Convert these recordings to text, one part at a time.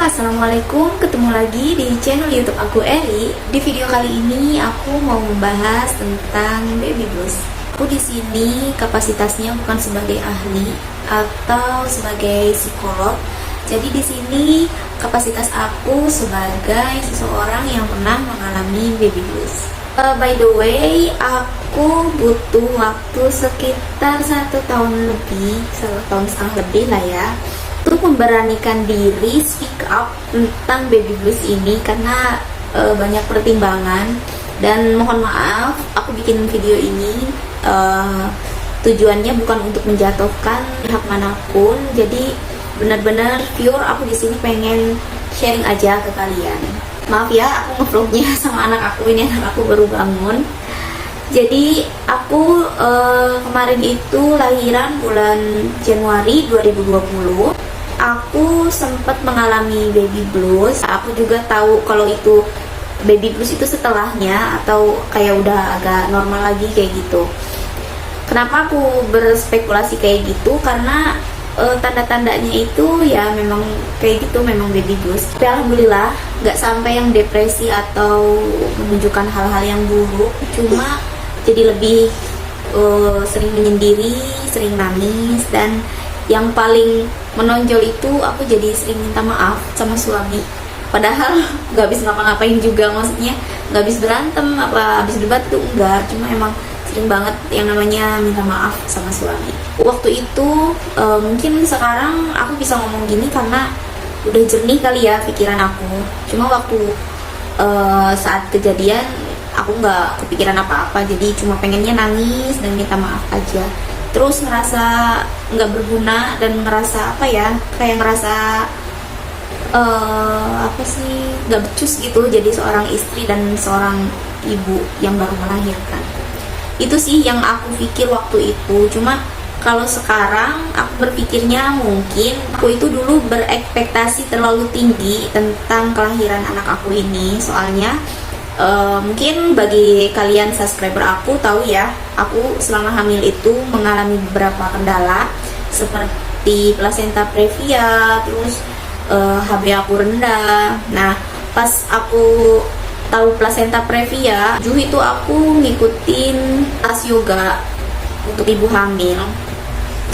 Assalamualaikum. Ketemu lagi di channel YouTube aku Eri. Di video kali ini aku mau membahas tentang baby blues. Aku di sini kapasitasnya bukan sebagai ahli atau sebagai psikolog. Jadi di sini kapasitas aku sebagai seseorang yang pernah mengalami baby blues. By the way, aku butuh waktu sekitar 1 tahun lebih, 1,5 tahun lebih lah ya, untuk memberanikan diri speak up tentang baby blues ini karena banyak pertimbangan. Dan mohon maaf, aku bikin video ini tujuannya bukan untuk menjatuhkan pihak manapun. Jadi benar-benar pure aku di sini pengen sharing aja ke kalian. Maaf ya, aku ngevlognya sama anak aku, ini anak aku baru bangun. Jadi aku kemarin itu lahiran bulan Januari 2020. Aku sempat mengalami baby blues. Aku juga tahu kalau itu baby blues itu setelahnya atau kayak udah agak normal lagi kayak gitu. Kenapa aku berspekulasi kayak gitu? Karena tanda-tandanya itu ya memang kayak gitu, memang baby blues. Tapi alhamdulillah nggak sampai yang depresi atau menunjukkan hal-hal yang buruk. Cuma jadi lebih sering menyendiri, sering nangis, dan yang paling menonjol itu aku jadi sering minta maaf sama suami. Padahal nggak habis ngapa-ngapain juga, maksudnya nggak habis berantem apa habis debat tuh enggak, cuma emang sering banget yang namanya minta maaf sama suami. Waktu itu mungkin sekarang aku bisa ngomong gini karena udah jernih kali ya pikiran aku. Cuma waktu saat kejadian aku nggak kepikiran apa-apa, jadi cuma pengennya nangis dan minta maaf aja. Terus ngerasa nggak berguna dan ngerasa apa ya, kayak ngerasa apa sih, nggak becus gitu jadi seorang istri dan seorang ibu yang baru melahirkan. Itu sih yang aku pikir waktu itu. Cuma kalau sekarang aku berpikirnya mungkin aku itu dulu berekspektasi terlalu tinggi tentang kelahiran anak aku ini. Soalnya mungkin bagi kalian subscriber aku tahu ya, aku selama hamil itu mengalami beberapa kendala seperti plasenta previa, terus HB aku rendah. Nah, pas aku tahu plasenta previa, itu aku ngikutin kelas yoga untuk ibu hamil.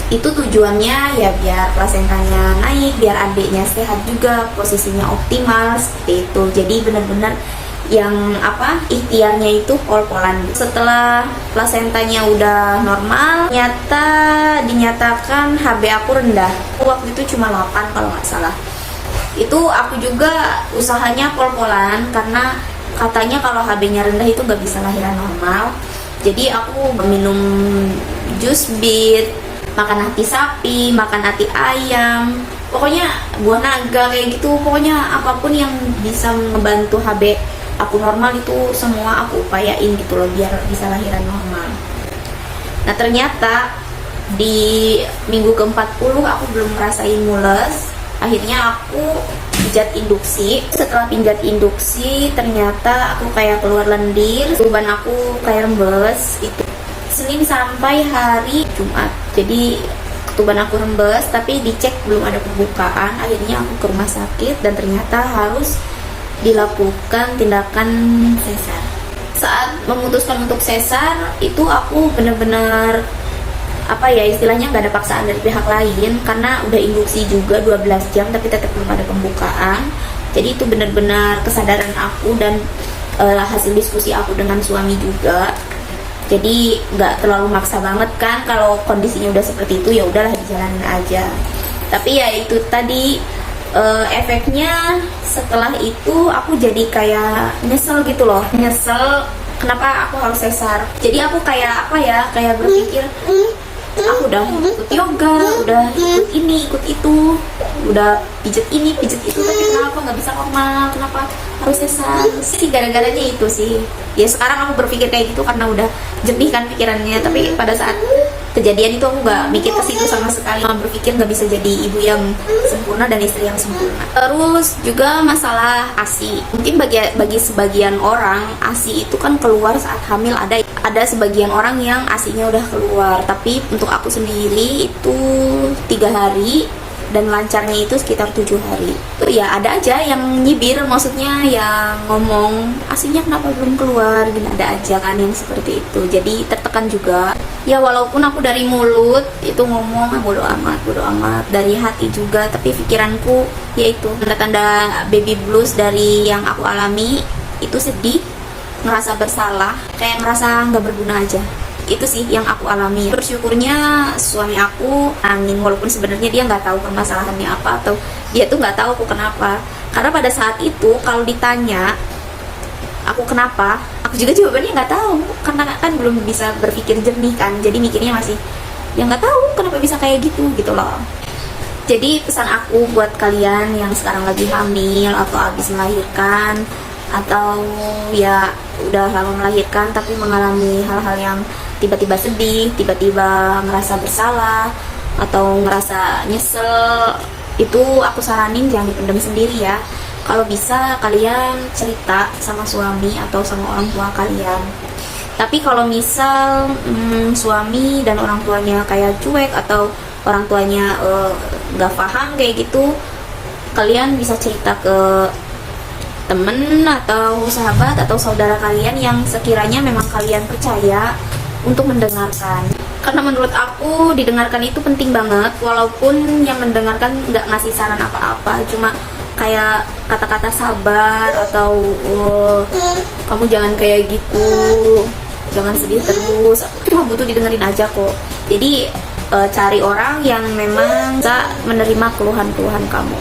Itu tujuannya ya biar plasentanya naik, biar adiknya sehat juga, posisinya optimal seperti itu. Jadi benar-benar yang ikhtiarnya itu pol-polan. Setelah plasentanya udah normal, dinyatakan HB aku rendah. Waktu itu cuma 8 kalau nggak salah. Itu aku juga usahanya pol-polan karena katanya kalau HB-nya rendah itu nggak bisa lahiran normal. Jadi aku minum jus beet, makan hati sapi, makan hati ayam, pokoknya buah naga kayak gitu. Pokoknya apapun yang bisa membantu HB aku normal itu semua aku upayain gitu loh, biar bisa lahiran normal. Nah ternyata di minggu ke-40 aku belum ngerasain mules. Akhirnya aku pijat induksi. Setelah pijat induksi ternyata aku kayak keluar lendir, beban aku kayak rembes. Itu Senin sampai hari Jumat. Jadi ketuban aku rembes, tapi dicek belum ada pembukaan. Akhirnya aku ke rumah sakit dan ternyata harus dilakukan tindakan sesar. Saat memutuskan untuk sesar itu aku benar-benar istilahnya nggak ada paksaan dari pihak lain, karena udah induksi juga 12 jam tapi tetap belum ada pembukaan. Jadi itu benar-benar kesadaran aku dan hasil diskusi aku dengan suami juga. Jadi nggak terlalu maksa banget kan, kalau kondisinya udah seperti itu ya udahlah dijalanin aja. Tapi ya itu tadi efeknya setelah itu aku jadi kayak nyesel gitu loh, kenapa aku harus sesar. Jadi aku kayak berpikir aku udah ikut yoga, udah ikut ini, ikut itu, udah pijet ini, pijet itu, tapi kenapa nggak bisa normal, kenapa harus sesar sih? Gara-garanya itu sih. Ya sekarang aku berpikir kayak gitu karena udah jernih kan pikirannya. Tapi pada saat kejadian itu aku nggak mikir ke situ sama sekali. Cuma berpikir nggak bisa jadi ibu yang sempurna dan istri yang sempurna. Terus juga masalah ASI. Mungkin bagi sebagian orang ASI itu kan keluar saat hamil. Ada sebagian orang yang ASI-nya udah keluar. Tapi untuk aku sendiri itu 3 hari dan lancarnya itu sekitar 7 hari. Ya ada aja yang nyibir, maksudnya yang ngomong asinya kenapa belum keluar, gini ada aja kan yang seperti itu. Jadi tertekan juga. Ya walaupun aku dari mulut itu ngomong bodo amat, dari hati juga, tapi pikiranku yaitu tanda-tanda baby blues dari yang aku alami itu sedih, ngerasa bersalah, kayak ngerasa nggak berguna aja. Itu sih yang aku alami. Bersyukurnya suami aku angin, walaupun sebenarnya dia nggak tahu permasalahannya apa, atau dia tuh nggak tahu aku kenapa. Karena pada saat itu kalau ditanya aku kenapa, aku juga jawabannya nggak tahu, karena kan belum bisa berpikir jernih kan. Jadi mikirnya masih ya nggak tahu kenapa bisa kayak gitu loh. Jadi pesan aku buat kalian yang sekarang lagi hamil atau habis melahirkan, atau ya udah lama melahirkan tapi mengalami hal-hal yang tiba-tiba sedih, tiba-tiba ngerasa bersalah atau ngerasa nyesel, itu aku saranin jangan dipendam sendiri ya. Kalau bisa kalian cerita sama suami atau sama orang tua kalian. Tapi kalau misal suami dan orang tuanya kayak cuek atau orang tuanya nggak paham kayak gitu, kalian bisa cerita ke temen atau sahabat atau saudara kalian yang sekiranya memang kalian percaya untuk mendengarkan. Karena menurut aku didengarkan itu penting banget, walaupun yang mendengarkan nggak ngasih saran apa-apa, cuma kayak kata-kata sabar atau kamu jangan kayak gitu, jangan sedih terus, cuma butuh didengerin aja kok. Jadi cari orang yang memang bisa menerima keluhan-keluhan kamu.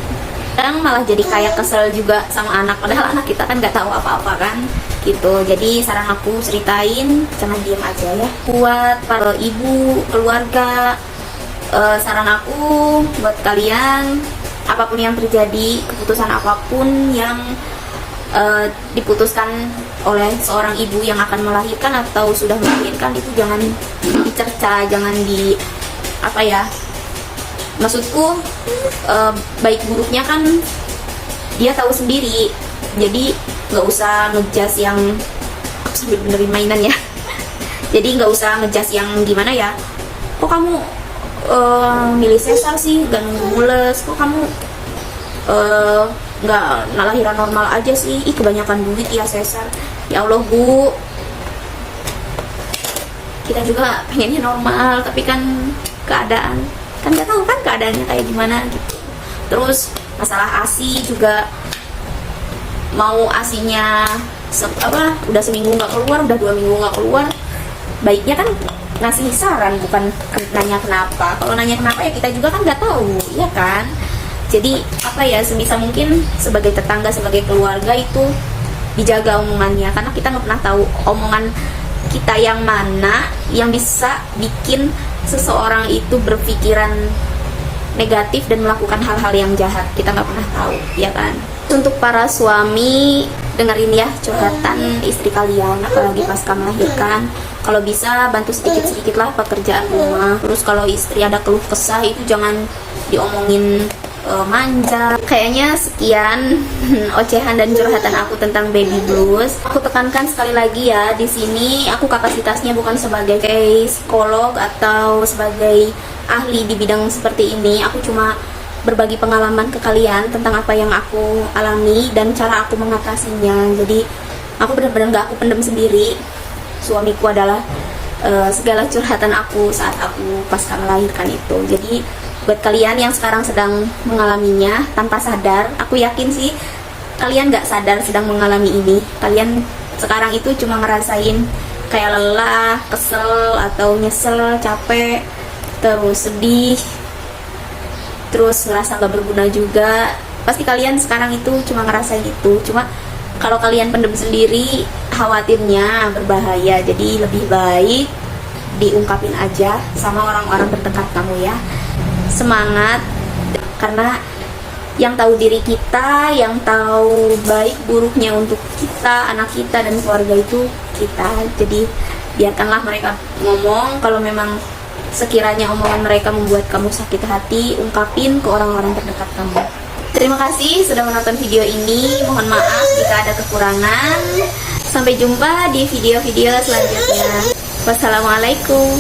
Kadang malah jadi kayak kesel juga sama anak, padahal anak kita kan nggak tahu apa-apa kan gitu. Jadi saran aku ceritain, jangan diem aja ya. Buat para ibu keluarga, saran aku buat kalian, apapun yang terjadi, keputusan apapun yang diputuskan oleh seorang ibu yang akan melahirkan atau sudah melahirkan, itu jangan dicerca, jangan di apa ya, maksudku baik buruknya kan dia tahu sendiri. Jadi nggak usah ngejudge yang, aku sambil benerin mainan ya. Jadi nggak usah ngejudge yang gimana ya, kok kamu milih sesar sih, gak nunggu mules, kok kamu nggak lahiran normal aja sih, ih kebanyakan duit ya sesar. Ya Allah bu, kita juga pengennya normal, tapi kan keadaan kan nggak tahu kan keadaannya kayak gimana gitu. Terus masalah ASI juga, mau ASInya udah seminggu nggak keluar, udah 2 minggu nggak keluar, baiknya kan ngasih saran, bukan nanya kenapa. Kalau nanya kenapa ya kita juga kan nggak tahu, ya kan. Jadi apa ya, sebisa mungkin sebagai tetangga, sebagai keluarga itu dijaga omongannya, karena kita nggak pernah tahu omongan kita yang mana yang bisa bikin seseorang itu berpikiran negatif dan melakukan hal-hal yang jahat. Kita nggak pernah tahu, ya kan. Untuk para suami, dengerin ya curhatan istri kalian, apalagi pasca melahirkan. Kalau bisa bantu sedikit-sedikit lah pekerjaan rumah. Terus kalau istri ada keluh kesah itu jangan diomongin manja. Kayaknya sekian ocehan dan curhatan aku tentang baby blues. Aku tekankan sekali lagi ya, di sini aku kapasitasnya bukan sebagai psikolog atau sebagai ahli di bidang seperti ini. Aku cuma berbagi pengalaman ke kalian tentang apa yang aku alami dan cara aku mengatasinya. Jadi aku benar-benar gak aku pendam sendiri. Suamiku adalah segala curhatan aku saat aku pasca melahirkan itu. Jadi buat kalian yang sekarang sedang mengalaminya tanpa sadar, aku yakin sih kalian gak sadar sedang mengalami ini. Kalian sekarang itu cuma ngerasain kayak lelah, kesel, atau nyesel, capek, terus sedih, terus ngerasa gak berguna juga. Pasti kalian sekarang itu cuma ngerasain itu. Cuma kalau kalian pendem sendiri, khawatirnya berbahaya. Jadi lebih baik diungkapin aja sama orang-orang terdekat kamu ya. Semangat, karena yang tahu diri kita, yang tahu baik buruknya untuk kita, anak kita, dan keluarga itu kita. Jadi biarkanlah mereka ngomong. Kalau memang sekiranya omongan mereka membuat kamu sakit hati, ungkapin ke orang-orang terdekat kamu. Terima kasih sudah menonton video ini. Mohon maaf jika ada kekurangan. Sampai jumpa di video-video selanjutnya. Wassalamualaikum.